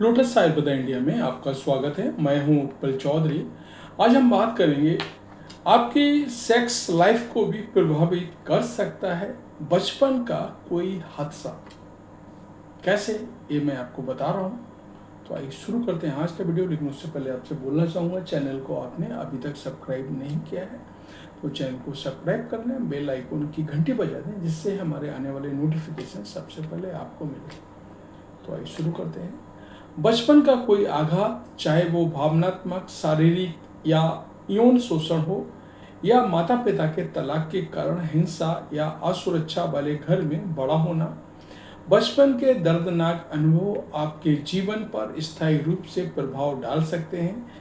Lotus Ayurveda India में आपका स्वागत है। मैं हूं उत्पल चौधरी। आज हम बात करेंगे आपकी सेक्स लाइफ को भी प्रभावित कर सकता है बचपन का कोई हादसा। कैसे, ये मैं आपको बता रहा हूं। तो आइए शुरू करते हैं आज का वीडियो। लेकिन उससे पहले आपसे बोलना चाहूँगा, चैनल को आपने अभी तक सब्सक्राइब नहीं किया है तो चैनल को सब्सक्राइब कर लें, बेल आइकन की घंटी बजा दें, जिससे हमारे आने वाले नोटिफिकेशन सबसे पहले आपको मिले। तो आइए शुरू करते हैं। बचपन का कोई आघात, चाहे वो भावनात्मक, शारीरिक या यौन शोषण हो, या माता पिता के तलाक के कारण हिंसा या असुरक्षा वाले घर में बड़ा होना, बचपन के दर्दनाक अनुभव आपके जीवन पर स्थायी रूप से प्रभाव डाल सकते हैं।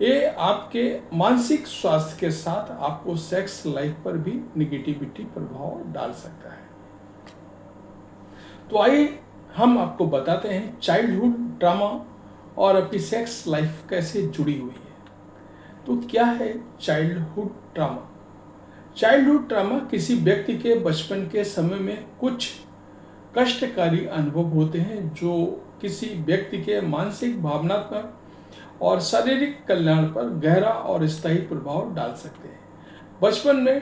ये आपके मानसिक स्वास्थ्य के साथ आपको सेक्स लाइफ पर भी निगेटिविटी प्रभाव डाल सकता है। तो आइए हम आपको बताते हैं चाइल्डहुड ट्रॉमा और आपकी सेक्स लाइफ कैसे जुड़ी हुई है। तो क्या है चाइल्डहुड ट्रॉमा? चाइल्डहुड ट्रॉमा किसी व्यक्ति के बचपन के समय में कुछ कष्टकारी अनुभव होते हैं जो किसी व्यक्ति के मानसिक, भावनात्मक और शारीरिक कल्याण पर गहरा और स्थायी प्रभाव डाल सकते हैं। बचपन में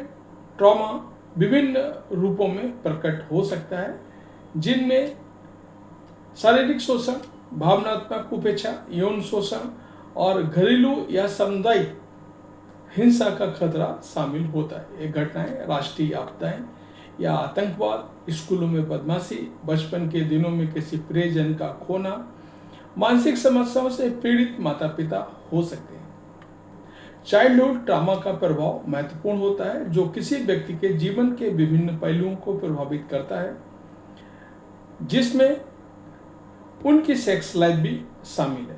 ट्रॉमा विभिन्न रूपों में प्रकट हो सकता है, जिनमें शारीरिक शोषण, भावनात्मक उपेक्षा, यौन शोषण और घरेलू या सामुदायिक हिंसा का खतरा शामिल होता है। ये घटनाएं राष्ट्रीय आपदाएं या आतंकवाद, स्कूलों में बदमाशी, बचपन के दिनों में किसी प्रियजन का खोना, मानसिक समस्याओं से पीड़ित माता पिता हो सकते हैं। चाइल्डहुड ट्रॉमा का प्रभाव महत्वपूर्ण होता है, जो किसी व्यक्ति के जीवन के विभिन्न पहलुओं को प्रभावित करता है, जिसमें उनकी सेक्स लाइफ भी शामिल है।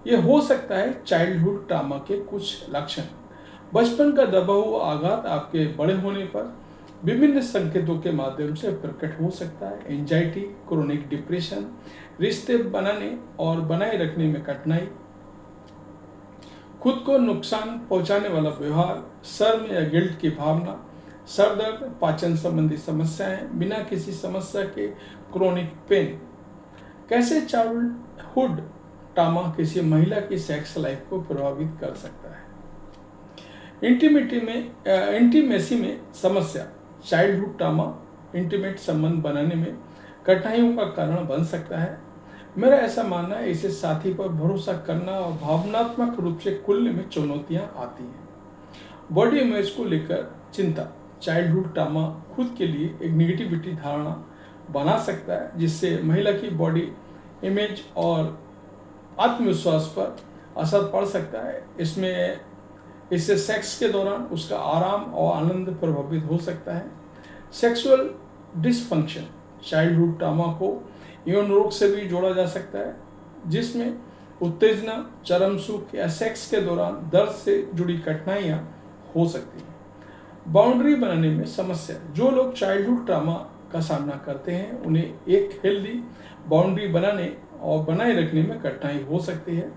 यह हो सकता है चाइल्डहुड ट्रॉमा के कुछ लक्षण। बचपन का दबा हुआ आघात आपके बड़े होने पर विभिन्न संकेतों के माध्यम से प्रकट हो सकता है। एंजाइटी, क्रोनिक डिप्रेशन, रिश्ते बनाने और बनाए रखने में कठिनाई, खुद को नुकसान पहुंचाने वाला व्यवहार, शर्म या गिल्ट की भावना, सर दर्द, पाचन संबंधी समस्याएं, बिना किसी समस्या के क्रोनिक पेन। कैसे चाइल्डहुड ट्रॉमा किसी महिला की सेक्स लाइफ को प्रभावित कर सकता है? इंटीमेसी में समस्या। चाइल्डहुड ट्रॉमा इंटीमेट संबंध बनाने में कठिनाइयों का कारण बन सकता है। मेरा ऐसा मानना है, इसे साथी पर भरोसा करना और भावनात्मक रूप से खुलने में चुनौतियां आती हैं। बॉडी इमेज को लेकर चिंता। चाइल्डहुड ट्रॉमा खुद के लिए एक निगेटिविटी धारणा बना सकता है, जिससे महिला की बॉडी इमेज और आत्मविश्वास पर असर पड़ सकता है। इससे सेक्स के दौरान उसका आराम और आनंद प्रभावित हो सकता है। Sexual dysfunction. चाइल्डहुड ट्रॉमा को यौन रोग से भी जोड़ा जा सकता है, जिसमें उत्तेजना, चरम सुख या सेक्स के दौरान दर्द से जुड़ी कठिनाइयां हो सकती हैं। बाउंड्री बनाने में समस्या। जो लोग चाइल्डहुड ट्रॉमा का सामना करते हैं, उन्हें एक हेल्दी बाउंड्री बनाने और बनाए रखने में कठिनाई हो सकती है।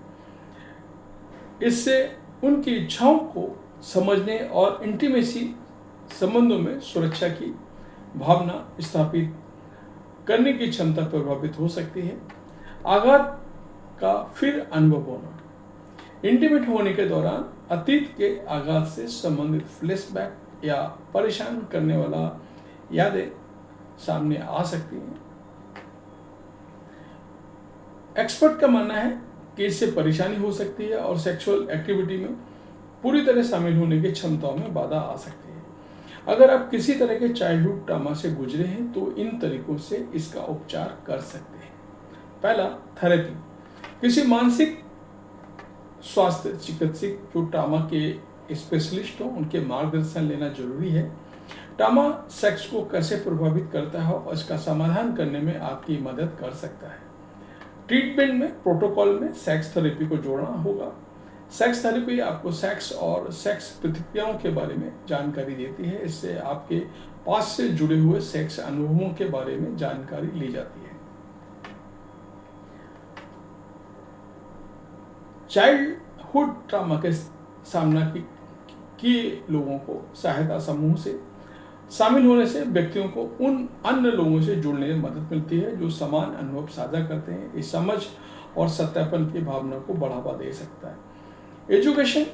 इससे उनकी इच्छाओं को समझने और इंटीमेसी संबंधों में सुरक्षा की भावना स्थापित करने की क्षमता प्रभावित हो सकती है। आघात का फिर अनुभव होना। इंटीमेट होने के दौरान अतीत के आघात से संबंधित फ्लैशबैक या परेशान करने वाला यादें सामने आ सकती हैं। एक्सपर्ट का मानना है कि इससे परेशानी हो सकती है और सेक्सुअल एक्टिविटी में पूरी तरह शामिल होने की क्षमताओं में बाधा आ सकती है। अगर आप किसी तरह के चाइल्डहुड ट्रॉमा से गुजरे हैं तो इन तरीकों से इसका उपचार कर सकते हैं। पहला, थेरेपी। किसी मानसिक स्वास्थ्य चिकित्सक जो ट्रॉमा के स्पेशलिस्ट हो, उनके मार्गदर्शन लेना जरूरी है। ट्रॉमा सेक्स को कैसे प्रभावित करता है और इसका समाधान करने में आपकी मदद कर सकता है। ट्रीटमेंट में प्रोटोकॉल में सेक्स थेरेपी को जोड़ना होगा। सेक्स थेरेपी आपको सेक्स और सेक्स प्रतिक्रियाओं के बारे में जानकारी देती है। इससे आपके पास से जुड़े हुए सेक्स अनुभवों के बारे में जानकारी ली जाती है। चाइल्डहुड ट्रॉमा के सामना किए लोगों को सहायता समूह से शामिल होने से व्यक्तियों को उन अन्य लोगों से जुड़ने में मदद मिलती है जो समान अनुभव साझा करते हैं। इस समझ और सत्यापन की भावना को बढ़ावा दे सकता है। एजुकेशन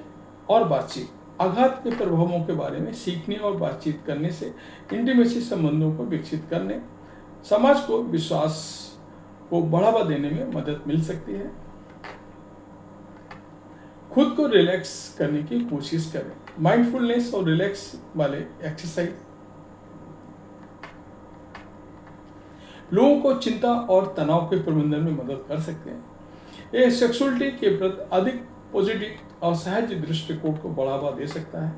और बातचीत, आघात के प्रभावों के बारे में सीखने और बातचीत करने से इंटीमेसी संबंधों को विकसित करने, समाज को विश्वास को बढ़ावा देने में मदद मिल सकती है। खुद को रिलैक्स करने की कोशिश करें। माइंडफुलनेस और रिलैक्स वाले एक्सरसाइज लोगों को चिंता और तनाव के प्रबंधन में मदद कर सकते हैं। यह सेक्सुअलिटी के प्रति अधिक पॉजिटिव और सहज दृष्टिकोण को बढ़ावा दे सकता है।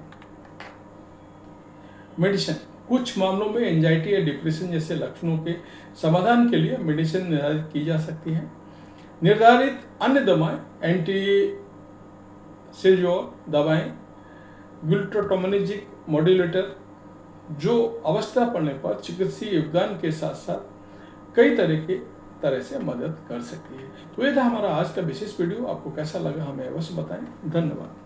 मेडिसिन, कुछ मामलों में एंजाइटी या डिप्रेशन जैसे लक्षणों के समाधान के लिए मेडिसिन निर्धारित की जा सकती है। निर्धारित अन्य दवाएं, एंटी सेल्यूलर दवाएं, ग्लूटामाइनर्जिक मॉड्यूलेटर, जो आवश्यकता पड़ने पर चिकित्सीय योगदान के साथ साथ कई तरह से मदद कर सकती है। तो ये था हमारा आज का विशेष वीडियो। आपको कैसा लगा हमें अवश्य बताएं। धन्यवाद।